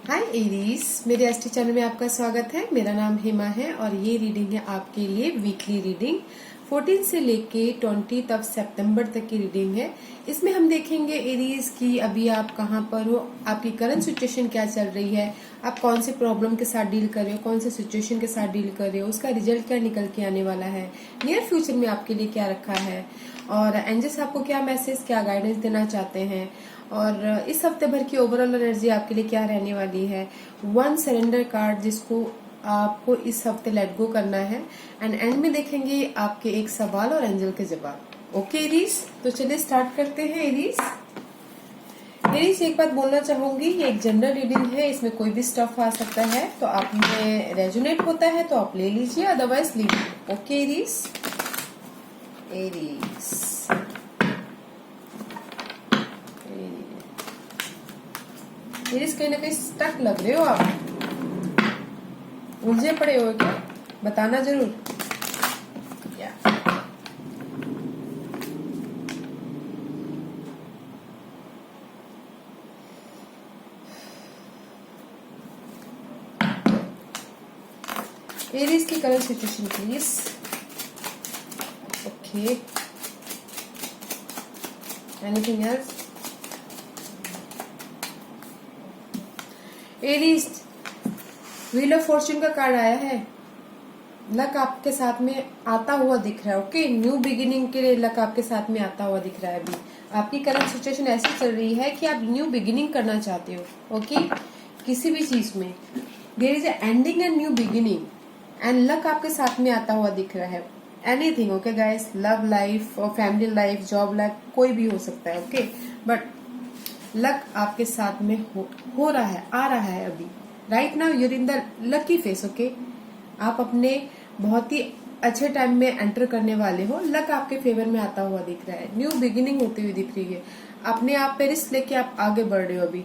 हाय Aries, मेरे ST channel में आपका स्वागत है। मेरा नाम हेमा है और ये रीडिंग है आपके लिए वीकली रीडिंग 14 से लेके 20 तक सितंबर तक की रीडिंग है। इसमें हम देखेंगे एरीज की अभी आप कहाँ पर हो, आपकी करंट सिचुएशन क्या चल रही है, आप कौन से प्रॉब्लम के साथ डील कर रहे हो, कौन से सिचुएशन के साथ डील कर रहे हो, उसका रिजल्ट क्या निकल के आने वाला है, नियर फ्यूचर में आपके लिए क्या रखा है और एंजल्स आपको क्या मैसेज क्या गाइडेंस देना चाहते हैं और इस हफ्ते भर की ओवरऑल एनर्जी आपके लिए क्या रहने वाली है। वन सरेंडर कार्ड जिसको आपको इस हफ्ते लेट गो करना है एंड एंड में देखेंगे आपके एक सवाल और एंजल के जवाब। ओके एरीज, तो चलिए स्टार्ट करते हैं। एरीज एक बात बोलना चाहूंगी, ये एक जनरल रीडिंग है, इसमें कोई भी स्टफ आ सकता है, तो आप में रेजोनेट होता है तो आप ले लीजिए, अदरवाइज लीजिए। ओके एरीज, एरीज कहीं ना कहीं स्टक लग रहे हो आप, उलझे पड़े हो क्या, बताना जरूर। एरीज की current situation please. Okay, anything else? Aries, wheel of Fortune का कार्ड आया है। लक आपके साथ में आता हुआ दिख रहा है। ओके, न्यू बिगिनिंग के लिए लक आपके साथ में आता हुआ दिख रहा है। अभी आपकी करंट सिचुएशन ऐसी चल रही है कि आप न्यू बिगिनिंग करना चाहते हो। ओके, किसी भी चीज में there is ending and new beginning and luck आपके साथ में आता हुआ दिख रहा है। Anything, okay guys, love life और फैमिली लाइफ, जॉब लाइफ, कोई भी हो सकता है। ओके, बट लक आपके साथ में हो रहा है, आ रहा है अभी। Right now you're in the lucky face. Okay, आप अपने बहुत ही अच्छे टाइम में एंटर करने वाले हो। लक आपके फेवर में आता हुआ दिख रहा है, न्यू बिगिनिंग होती हुई दिख रही है। अपने आप पे रिस्क लेके आप आगे बढ़ रहे हो अभी।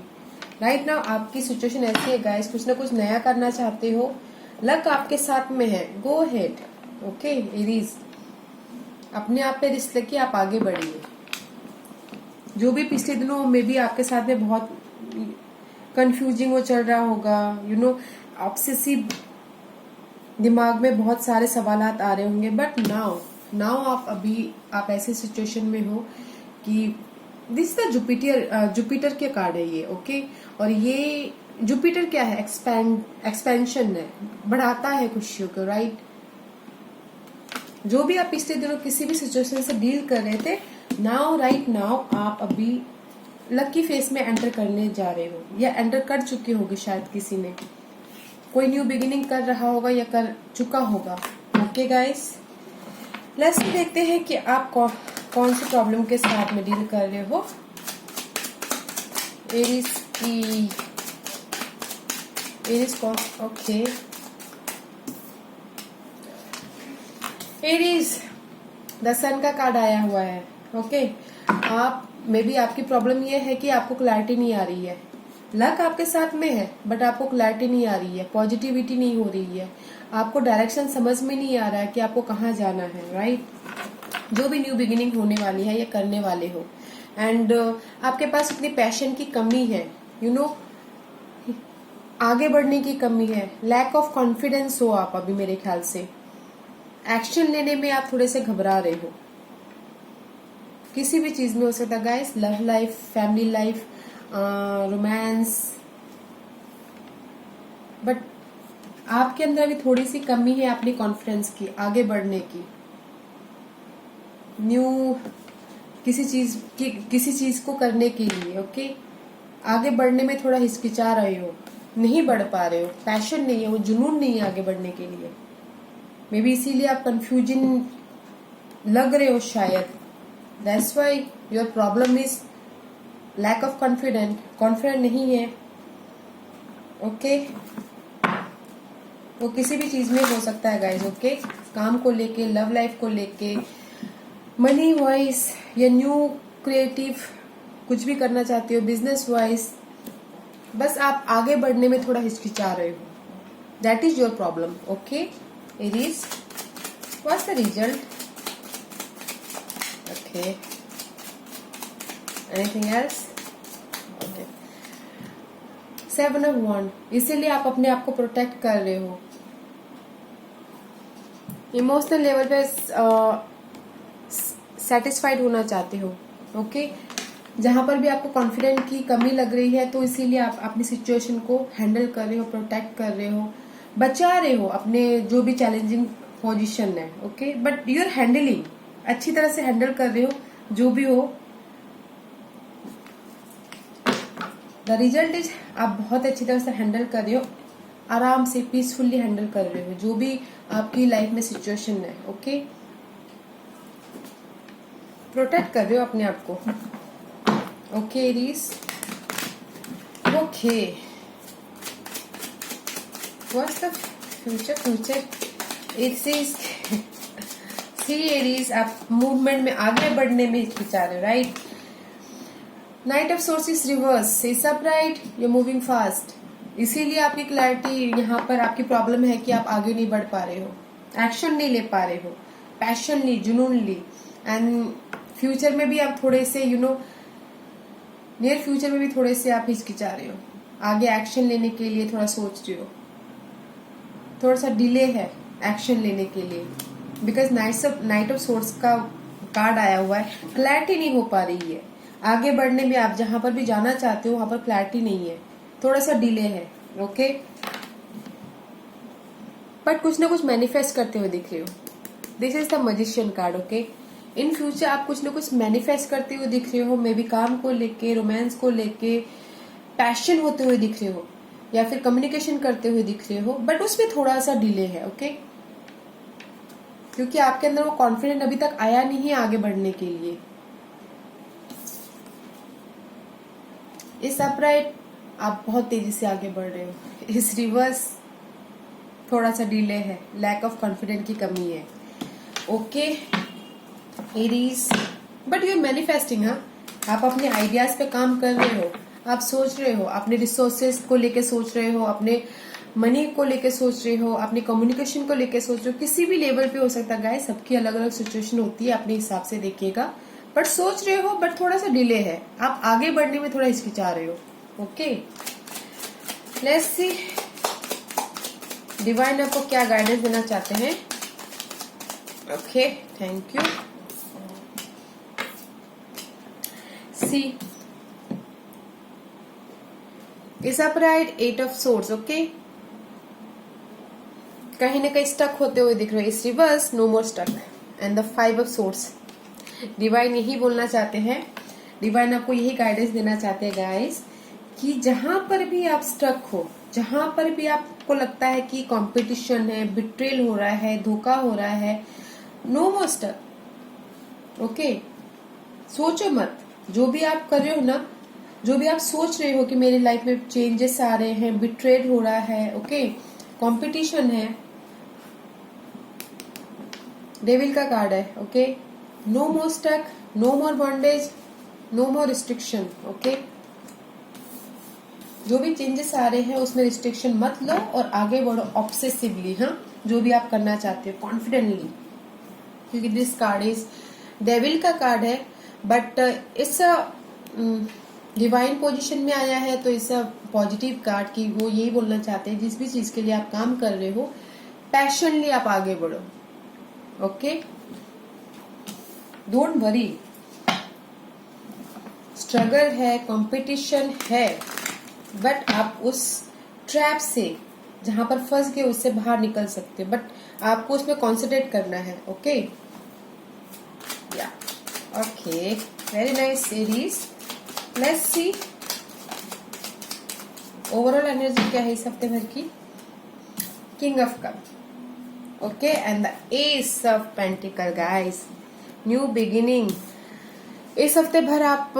राइट नाउ आपकी सिचुएशन ऐसी है गाइस, कुछ ना कुछ नया करना चाहते हो, लक आपके साथ में है, गो हेड। ओके एरीज, अपने आप पे रिस्क लेके आप आगे बढ़िए। जो भी पिछले दिनों में भी आपके साथ में बहुत कंफ्यूजिंग वो चल रहा होगा, यू नो ऑब्सेसिव, दिमाग में बहुत सारे सवाल आ रहे होंगे, बट नाउ आप ऐसे सिचुएशन में हो कि दिस द जुपिटर के कार्ड है ये। ओके, और ये जुपिटर क्या है, एक्सपेंशन है, बढ़ाता है खुशियों को। राइट, जो भी आप पिछले दिनों किसी भी सिचुएशन से डील कर रहे थे, राइट नाउ आप अभी लकी फेस में एंटर करने जा रहे हो या एंटर कर चुके होगे। शायद किसी ने कोई न्यू बिगिनिंग कर रहा होगा या कर चुका होगा। ओके गाइस, लेट्स देखते हैं कि आप कौन सी प्रॉब्लम के साथ में डील कर रहे हो। एरीज कौन? ओके एरीज, द सन का कार्ड आया हुआ है। ओके, आप मे बी आपकी प्रॉब्लम ये है कि आपको क्लैरिटी नहीं आ रही है। लक आपके साथ में है बट आपको क्लैरिटी नहीं आ रही है, पॉजिटिविटी नहीं हो रही है, आपको डायरेक्शन समझ में नहीं आ रहा है कि आपको कहाँ जाना है। राइट, जो भी न्यू बिगिनिंग होने वाली है या करने वाले हो, एंड आपके पास इतनी पैशन की कमी है, यू नो आगे बढ़ने की कमी है, लैक ऑफ कॉन्फिडेंस हो आप अभी। मेरे ख्याल से एक्शन लेने में आप थोड़े से घबरा रहे हो, किसी भी चीज में हो सकता है guys, love life, family life, romance, but आपके अंदर अभी थोड़ी सी कमी है अपनी कॉन्फिडेंस की, आगे बढ़ने की, न्यू किसी चीज को करने के लिए। ओके, आगे बढ़ने में थोड़ा हिचकिचा रहे हो, नहीं बढ़ पा रहे हो, पैशन नहीं है, वो जुनून नहीं है आगे बढ़ने के लिए। मे बी इसीलिए आप कंफ्यूजन लग रहे हो शायद। That's why your problem is lack of confident नहीं है। ओके, वो किसी भी चीज में हो सकता है गाइज। ओके, काम को लेके, लव लाइफ को लेके, मनी वाइज या न्यू क्रिएटिव कुछ भी करना चाहते हो, बिजनेस वाइज, बस आप आगे बढ़ने में थोड़ा हिचकिचा रहे हो। That is your problem. Okay Aries, what's the result? Okay, anything else? 7 of wand, इसीलिए आप अपने आप को प्रोटेक्ट कर रहे हो। इमोशनल लेवल पे सेटिस्फाइड होना चाहते हो। ओके, जहां पर भी आपको कॉन्फिडेंट की कमी लग रही है तो इसीलिए आप अपनी सिचुएशन को हैंडल कर रहे हो, प्रोटेक्ट कर रहे हो, बचा रहे हो अपने जो भी चैलेंजिंग पोजीशन है। Okay, but you are handling, अच्छी तरह से हैंडल कर रहे हो जो भी हो। द रिजल्ट इज आप बहुत अच्छी तरह से हैंडल कर रहे हो, आराम से पीसफुली हैंडल कर रहे हो जो भी आपकी लाइफ में सिचुएशन है। ओके, प्रोटेक्ट कर रहे हो अपने आप को। Okay Aries, okay, what's the future it's is see Aries, आप मूवमेंट में आगे बढ़ने में हिचकिचा रहे हो, right. Knight of swords is reverse, is upright, you moving fast, इसीलिए आपकी क्लैरिटी यहाँ पर आपकी प्रॉब्लम है कि आप आगे नहीं बढ़ पा रहे हो, एक्शन नहीं ले पा रहे हो, पैशनली, जुनूनली, एंड फ्यूचर में भी आप थोड़े से नियर फ्यूचर में भी थोड़े से आप हिचकिचा रहे हो, आगे एक्शन लेने के लिए थोड़ा सोच रहे हो, थोड़ा सा डिले है एक्शन लेने के लिए, बिकॉज नाइट ऑफ सोर्स का कार्ड आया हुआ है, क्लैरिटी नहीं हो पा रही है, आगे बढ़ने में आप जहां पर भी जाना चाहते हो वहां पर क्लैरिटी नहीं है, थोड़ा सा डिले है। ओके, बट कुछ ना कुछ मैनिफेस्ट करते हुए दिख रहे हो, this is the magician card. Okay, in future आप कुछ ना कुछ मैनिफेस्ट करते हुए दिख रहे हो, मे बी काम को लेके, रोमांस को लेके, पैशन होते हुए दिख रहे हो, या फिर कम्युनिकेशन करते हुए दिख रहे हो, बट उसमें थोड़ा सा डिले है। ओके, क्योंकि आपके अंदर वो कॉन्फिडेंट अभी तक आया नहीं है आगे बढ़ने के लिए। इस अपराइट आप बहुत तेजी से आगे बढ़ रहे हो, इस रिवर्स थोड़ा सा डिले है, लैक ऑफ कॉन्फिडेंस की कमी है। Okay Aries, but you are manifesting. हाँ, आप अपने आइडियाज पे काम कर रहे हो, आप सोच रहे हो, अपने रिसोर्सेज को लेके सोच रहे हो, अपने मनी को लेके सोच रहे हो, अपने कम्युनिकेशन को लेके सोच रहे हो, किसी भी लेवल पे हो सकता है गाइस, सबकी अलग अलग सिचुएशन होती है, अपने हिसाब से देखिएगा, बट सोच रहे हो, बट थोड़ा सा डिले है, आप आगे बढ़ने में थोड़ा हिचकिचा रहे हो। ओके, लेट्स सी डिवाइन आपको क्या गाइडेंस देना चाहते हैं। Okay, thank you. See is upright, 8 of swords. Okay, कहीं ना कहीं स्टक होते हुए दिख रहे हो, is reverse, no more stuck, and the 5 of swords. Divine यही बोलना चाहते हैं, डिवाइन आपको यही गाइडेंस देना चाहते हैं गाइस, कि जहां पर भी आप स्टक हो, जहां पर भी आपको लगता है कि कंपटीशन है, बिट्रेल हो रहा है, धोखा हो रहा है, नो मोर स्टक। ओके, सोचो मत, जो भी आप कर रहे हो ना, जो भी आप सोच रहे हो कि मेरी लाइफ में चेंजेस आ रहे हैं, बिट्रेड हो रहा है, ओके, कंपटीशन है, डेविल का कार्ड है। Okay, no more stuck, no मोर बॉन्डेज, नो मोर रिस्ट्रिक्शन। ओके, जो भी चेंजेस आ रहे हैं उसमें रिस्ट्रिक्शन मत लो और आगे बढ़ो ऑब्सेसिवली। हाँ, जो भी आप करना चाहते हो कॉन्फिडेंटली, क्योंकि दिस कार्ड इज डेविल का कार्ड है, but it's a divine position में आया है, तो इट्स अ पॉजिटिव कार्ड की वो यही बोलना चाहते हैं, जिस भी चीज के लिए आप काम कर रहे हो पैशनली आप आगे बढ़ो। ओके, डोंट वरी, स्ट्रगल है, कंपटीशन है, बट आप उस ट्रैप से जहां पर फंस गए उससे बाहर निकल सकते हो, बट आपको उसमें कॉन्सेंट्रेट करना है। ओके, या okay, very nice series. Let's see overall energy क्या है इस हफ्ते भर की। King of cup, okay, and the S of pentacle guys, new beginning. इस हफ्ते भर आप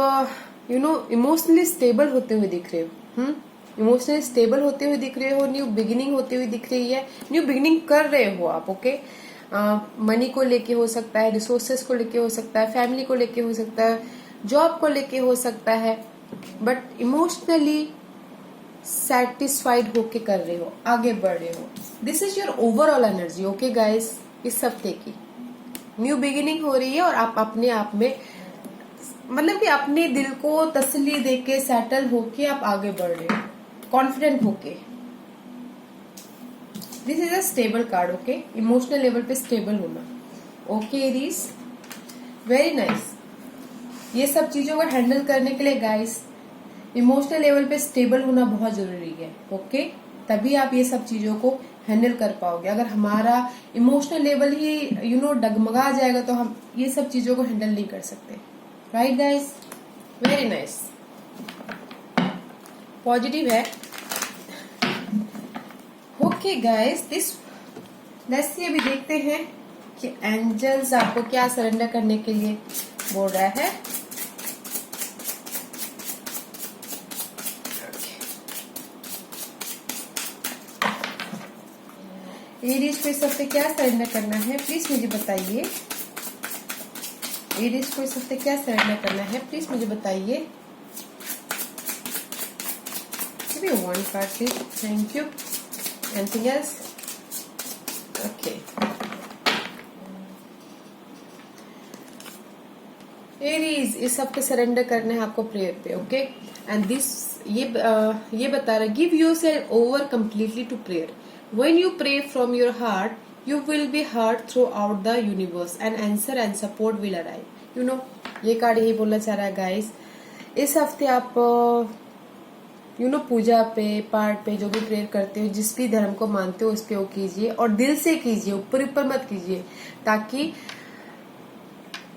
इमोशनली स्टेबल होते हुए दिख रहे हो, इमोशनली स्टेबल होते हुए दिख रहे हो, न्यू बिगिनिंग होते हुए दिख रही है, न्यू बिगिनिंग कर रहे हो आप। ओके, मनी को लेके हो सकता है, रिसोर्सेस को लेके हो सकता है, फैमिली को लेके हो सकता है, जॉब को लेके हो सकता है, बट इमोशनली सेटिस्फाइड होके कर रहे हो, आगे बढ़ रहे हो। This is your overall energy. Okay guys, इस हफ्ते की न्यू बिगिनिंग हो रही है और आप अपने आप में मतलब कि अपने दिल को तसल्ली देके सेटल होके आप आगे बढ़ रहे हो। कॉन्फिडेंट होके। This is a stable card, okay. Emotional level पे स्टेबल होना, ओके एरीज, वेरी नाइस। ये सब चीजों को हैंडल करने के लिए गाइस इमोशनल लेवल पे स्टेबल होना बहुत जरूरी है, ओके। तभी आप ये सब चीजों को हैंडल कर पाओगे। अगर हमारा इमोशनल लेवल ही डगमगा जाएगा तो हम ये सब चीजों को हैंडल नहीं कर सकते, right guys, very nice, positive है, okay guys. This let's see, अभी देखते हैं कि एंजल्स आपको क्या सरेंडर करने के लिए बोल रहा है। एरीज को इस हफ्ते क्या सरेंडर करना है, प्लीज मुझे बताइए। एरीज को इस हफ्ते क्या सरेंडर करना है, प्लीज मुझे बताइए। One card please, thank you. Anything else? Okay, Aries इस हफ्ते सरेंडर करना है आपको प्रेयर पे, ओके। एंड दिस ये बता रहा है, give yourself over completely to prayer. When you pray from your heart, you will be heard throughout the universe and answer and support will arrive. You know, ये card यही बोलना चाह रहा है गाइस। इस हफ्ते आप पूजा पे, पाठ पे, जो भी प्रेयर करते हो, जिस भी धर्म को मानते हो उस पे वो कीजिए और दिल से कीजिए, ऊपर ऊपर मत कीजिए, ताकि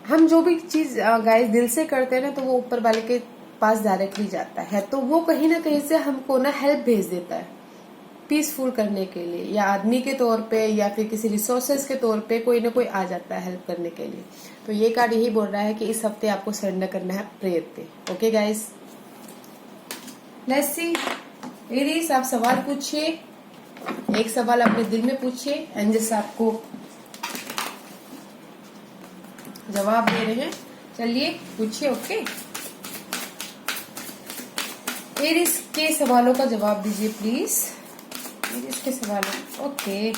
हम जो भी चीज गाइस दिल से करते हैं ना तो वो ऊपर वाले के पास डायरेक्टली जाता है, तो वो कहीं ना कहीं से हमको ना हेल्प भेज देता है पीसफुल करने के लिए, या आदमी के तौर पे या फिर किसी रिसोर्सेज के तौर पे कोई ना कोई आ जाता है हेल्प करने के लिए। तो ये कार्ड यही बोल रहा है कि इस हफ्ते आपको सरेंडर करना है प्रेयर पे, okay guys. Let's see, Aries आप सवाल पूछिए, एक सवाल अपने दिल में पूछिए, एंजल्स आपको जवाब दे रहे हैं, चलिए पूछिए, ओके। एरीज के सवालों का जवाब दीजिए प्लीज, इसके सवाल, ओके।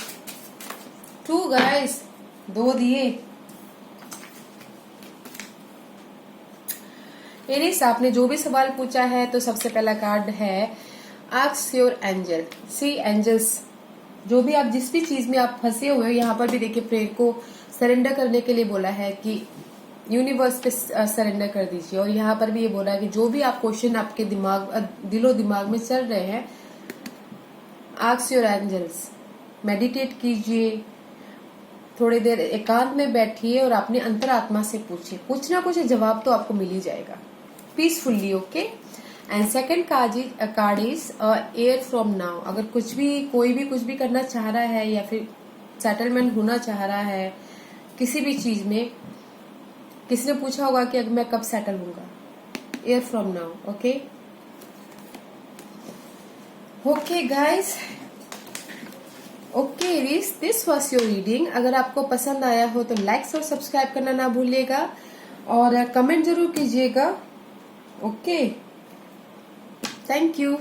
2 गाइस, 2 दिए। एरीज आपने जो भी सवाल पूछा है तो सबसे पहला कार्ड है ask your angel. See angels, जो भी आप जिस भी चीज में आप फंसे हुए हो, यहाँ पर भी देखिए प्रेयर को सरेंडर करने के लिए बोला है कि यूनिवर्स पे सरेंडर कर दीजिए। और यहाँ पर भी ये बोला है कि जो भी आप क्वेश्चन आपके दिलो दिमाग में चल रहे हैं, आस्क योर एंजल्स, मेडिटेट कीजिए, थोड़ी देर एकांत में बैठिए और अपने अंतरात्मा से पूछिए, कुछ ना कुछ जवाब तो आपको मिल ही जाएगा peacefully, okay. And second card is air from now. अगर कोई भी कुछ भी करना चाह रहा है या फिर सेटलमेंट होना चाह रहा है किसी भी चीज में, किसी ने पूछा होगा कि मैं कब सेटल होऊंगा, air from now, okay. Okay guys, okay Aries, this was your reading. अगर आपको पसंद आया हो तो लाइक और सब्सक्राइब करना ना भूलिएगा और कमेंट जरूर कीजिएगा, ओके। Thank you.